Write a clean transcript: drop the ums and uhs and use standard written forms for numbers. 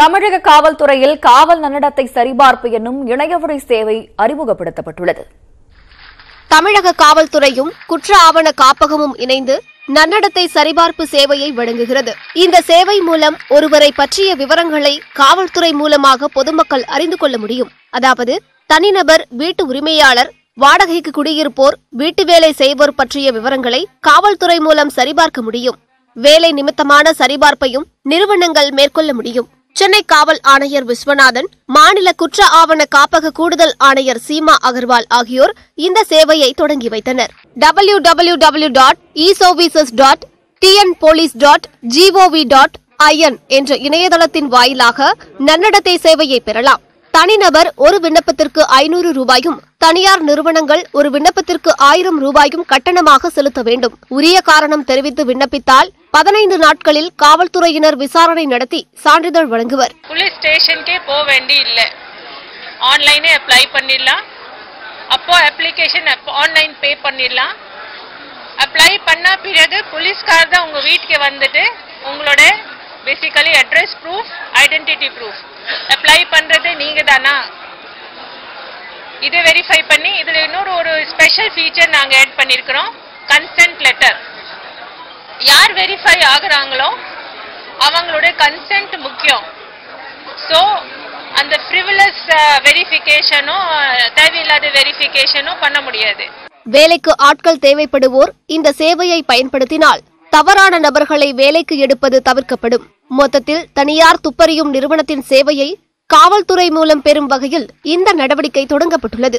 தமிழக காவல்துறையில் காவல் நன்னடத்தை சரிபார்ப்பு என்னும் இணையவழி சேவை அறிமுகப்படுத்தப்பட்டுள்ளது. தமிழக காவல்துறையும் குற்ற ஆவண காப்பகமும் இணைந்து நன்னடத்தை சரிபார்ப்பு சேவையை வழங்குகிறது. இந்த சேவை மூலம் ஒருவரை பற்றிய விவரங்களை காவல்துறை மூலமாக பொதுமக்கள் அறிந்து கொள்ள முடியும். அதாவது தனிநபர், வீட்டு உரிமையாளர், வாடகைக்கு குடியிருப்போர், வீட்டு வேலை செய்வோர் பற்றிய விவரங்களை காவல்துறை மூலம் சரிபார்க்க முடியும். வேலை நிமித்தமான சரிபார்ப்பையும் நிறுவனங்கள் மேற்கொள்ள முடியும். சென்னை காவல் ஆணையர் விஸ்வநாதன், மாநில குற்ற ஆவண காப்பக கூடுதல் ஆணையர் சீமா அகர்வால் ஆகியோர் இந்த சேவையை தொடங்கி வைத்தனர். www.eservices.tnpolice.gov.in என்ற இணையதளத்தின் வாயிலாக நன்னடத்தை சேவையை பெறலாம். தனிநபர் ஒரு விண்ணப்பத்திற்கு 500 ரூபாயும், தனியார் நிறுவனங்கள் ஒரு விண்ணப்பத்திற்கு 1000 ரூபாயும் கட்டணமாக செலுத்த வேண்டும். உரிய காரணம் தெரிவித்து விண்ணப்பித்தால் 15 நாட்களில் காவல்துறையினர் விசாரணை நடத்தி சான்றிதழ் வழங்குவர். போலீஸ் ஸ்டேஷனுக்கே போக வேண்டி இல்ல, ஆன்லைனே அப்ளை பண்ணிடலாம். அப்போ அப்ளிகேஷன் ஆன்லைன் பே பண்ணிடலாம். அப்ளை பண்ண பிறகு போலீஸ்கார் தான் உங்க வீட்டுக்கு வந்துட்டு உங்களோட basically address proof, identity proof apply பண்றது நீங்க தானா இதை வெரிஃபை பண்ணி, இதுல இன்னொரு ஸ்பெஷல் ஃபீச்சர் நாங்க ஆட் பண்ணிருக்கிறோம், கன்சென்ட் லெட்டர். யார் வெரிஃபை ஆகுறாங்களோ அவங்களோட கன்சென்ட் முக்கியம். ஸோ அந்த ஃப்ரிவிலஸ் வெரிஃபிகேஷனோ தேவையில்லாத வெரிஃபிகேஷனோ பண்ண முடியாது. வேலைக்கு ஆட்கள் தேவைப்படுவோர் இந்த சேவையை பயன்படுத்தினால் தவறான நபர்களை வேலைக்கு எடுப்பது தவிர்க்கப்படும். மொத்தத்தில் தனியார் துப்பறியும் நிறுவனத்தின் சேவையை காவல்துறை மூலம் பெறும் வகையில் இந்த நடவடிக்கை தொடங்கப்பட்டுள்ளது.